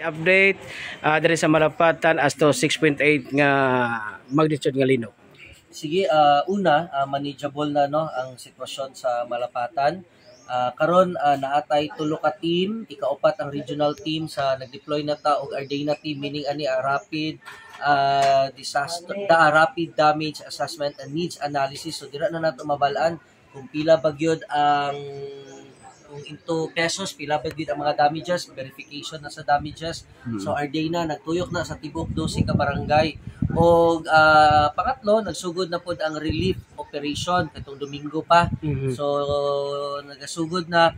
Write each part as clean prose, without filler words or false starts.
Update diri sa Malapatan as to 6.8 nga magnitude nga lino. Sige, manageable na no ang sitwasyon sa Malapatan. Karon naatay tulo ka team, ikaupat ang regional team sa nag-deploy na ta og Ardena team, meaning ani rapid rapid damage assessment and needs analysis. So dira na nato mabalaan kung pila ba gyud ang kung into pesos, pila ba gyud ang mga damages, verification na sa damages. So Ardena nagtuyok na sa tibok 12 ka barangay. O pangatlo, nagsugod na po ang relief operation katong Domingo pa. So nagasugod na,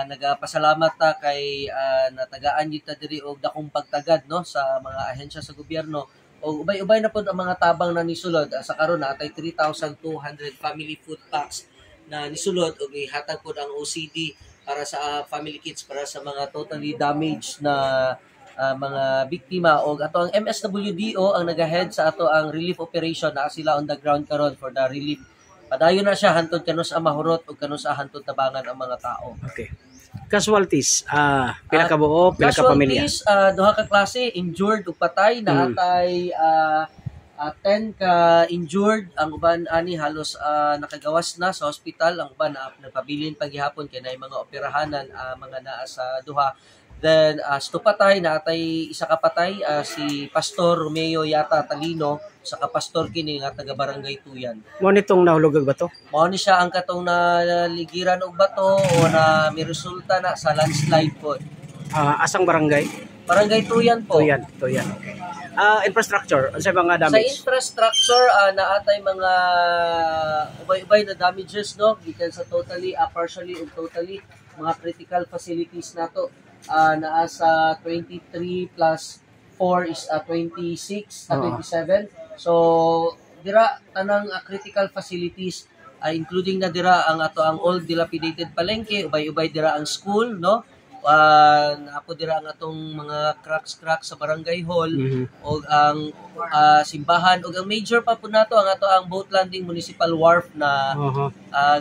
nagapasalamat ta kay natagaan gyud ta diri og dakong pagtagad no sa mga ahensya sa gobyerno. O ubay-ubay na po ang mga tabang na nisulod. Sa karon na atay 3,200 family food packs na nisulod og ihatag po ang OCD para sa family kits para sa mga totally damaged na mga biktima. O ato ang MSWDO ang nag-head sa ato ang relief operation na sila on the ground karon for the relief. Padayon na siya hantod kanus sa mahurot o kanus sa hantod tabangan ang mga tao. Okay. Casualties, pila ka buo, pila ka pamilya? Casualties, duha ka klase, injured ug patay, naatay 10 ka injured, ang uban ani halos nakagawas na sa hospital, ang uban nagpabilin paghihapon kay nay mga operahanan mga naa sa duha. Then patay naatay isa ka patay, si Pastor Romeo Yata Talino sa kapastor kini nga taga Barangay Tuyan. Mo nitong nahulog og bato? Mao ni siya ang katong naligiran og bato o na may resulta na sa landslide po. Asang barangay? Barangay Tuyan po. Tuyan. Okay. Infrastructure, sa mga damage? Sa infrastructure, naatay mga ubay-ubay na damages, no? Gikan sa totally, partially and totally, mga critical facilities nato. Naa sa 23 plus 4 is 26, 27. So, dira, tanang critical facilities, including na dira ang ato ang old dilapidated palengke, ubay-ubay dira ang school, no? Napo dira ang atong mga cracks sa barangay hall o ang simbahan o ang major pa po nato ang ato ang boat landing municipal wharf na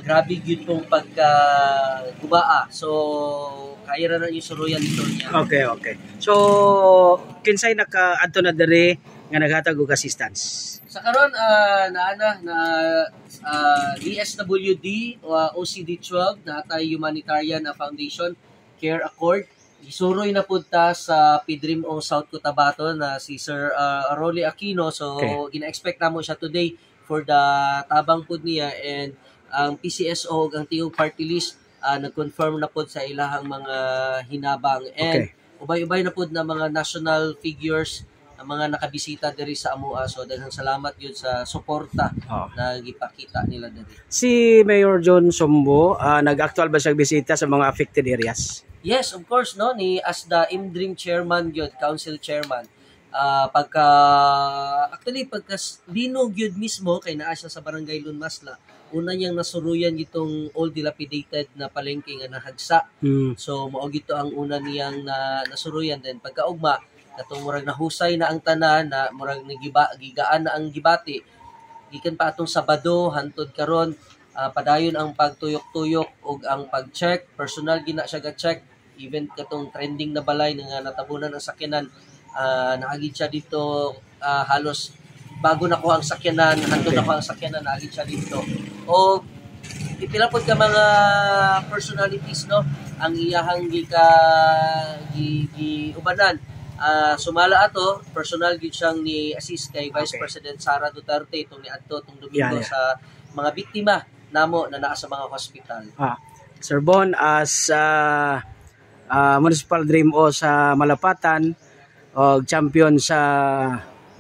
grabe gyud pong pagkagubaa. So kaya ra na yung suruyan dito niya. Okay. So kinsay naka-adto na diri nga naghatag og assistance? Sa karon DSWD OCD12 natay Humanitarian Foundation Care Accord. Isuroy na punta sa PDRIM o South Cotabato na si Sir Rolly Aquino. So, gina-expect na mo siya today for the tabang pud niya, and ang PCSO ang Tingog Party List nag-confirm na pud sa ilahang mga hinabang. And ubay-ubay na pud na mga national figures ang mga nakabisita diri sa amua. So daghang salamat yun sa suporta na gipakita nila diri. Si Mayor John Sombo, nag-actual ba siya bisita sa mga affected areas? Yes, of course, no, ni as the IMDRIM chairman gyud, council chairman. Pagka linog gyud mismo kay naa siya sa Barangay Lunmasla. Una niyang nasuruyan gitong old dilapidated na palengke nga nahagsa. So mao gito ang una niyang nasuruyan, then pagkaugma katong murag nahusay na ang tanan na murag gigaan na ang gibati. Gikan pa atong Sabado hantod karon padayon ang pagtuyok-tuyok ug ang pag-check, personal gina siya ga-check, even katong trending na balay nga natabunan ang sakyanan, naagid siya dito halos bago na ko ang sakyanan, hantod na ko ang sakyanan, naagid siya dito. O ipila pod ka mga personalities, no, ang iyahang giubanan. Sumala ato, personal gid siyang ni assist kay Vice President Sara Duterte itong niadto tong Domingo sa mga biktima namo na naa sa mga hospital. Sir Bon, as Municipal Dream o sa Malapatan o champion sa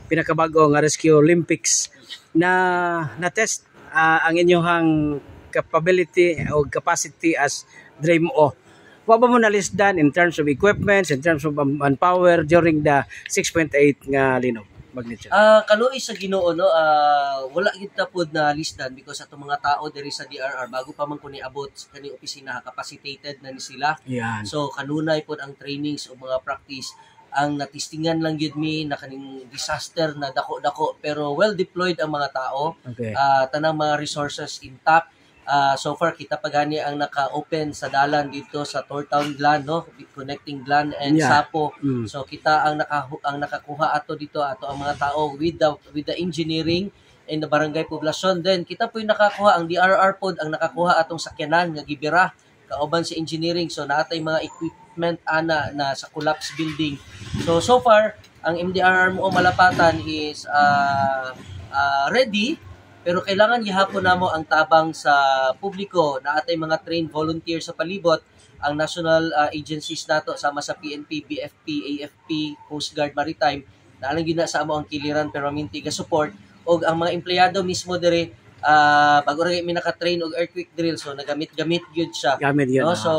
pinakabago nga Rescue Olympics na test ang inyong capability o capacity as Dream O. What ba mo nalisdan in terms of equipments, in terms of manpower during the 6.8 nga linog magnitude? Kaluoy sa Ginoo, no, wala gid ta pod na lisdan because ato mga tao diri sa DRR bago pa man ko niabot sa kani opisina capacitated na ni sila. So kanunay pod ang trainings o mga practice. Ang natistingan lang yun na kaning disaster na dako-dako pero well deployed ang mga tao. Tanang mga resources intact. So far kita pa gani ang naka-open sa dalan dito sa Tortown Glan, no, connecting Glan and Sapo. So kita ang nakakuha ato dito, ato ang mga tao with the engineering in the barangay poblasyon. Then kita po yung nakakuha, ang DRR pod ang nakakuha atong sakyanan nga gibira kauban sa engineering. So naatay mga equipment ana na sa collapse building. So far ang MDRR mo Malapatan is ready, pero kailangan gihapon namo ang tabang sa publiko na atay mga trained volunteers sa palibot, ang national agencies nato sama sa PNP, BFP, AFP, Coast Guard Maritime, na alang gina sa amo ang kiliran pero minti ga support, og ang mga empleyado mismo dire bago ra mi naka-train og earthquake drill, so nagamit gyud siya. Gamit yun. No? So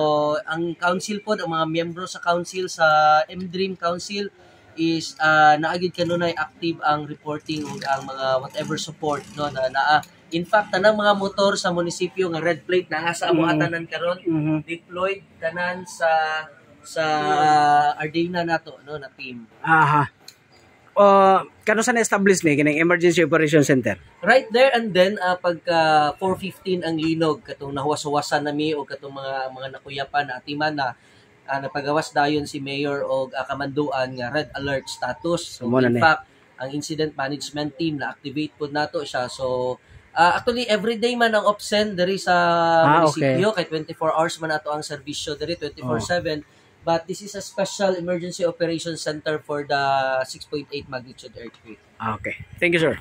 ang council pod, ang mga miyembro sa council sa MDream Council is naagid kanunay active ang reporting ug ang mga whatever support, no, na in fact tanang mga motor sa munisipyo nga red plate naa sa amo atanan karon, deployed tanan sa Ardina nato, no, na team. Aha. Kano sa na-establish ni kining Emergency Operation Center? Right there and then pagka 4:15 ang linog katong nahuwas-huwasan nami o katong mga nakuyapan na atiman na napagawas dayon si Mayor og kamanduan nga red alert status. So in fact, ang incident management team na activate pud nato siya. So actually everyday man ang opsen diri sa munisipyo, kay 24 hours man ato ang serbisyo diri 24/7. But this is a special emergency operations center for the 6.8 magnitude earthquake. Okay. Thank you, sir.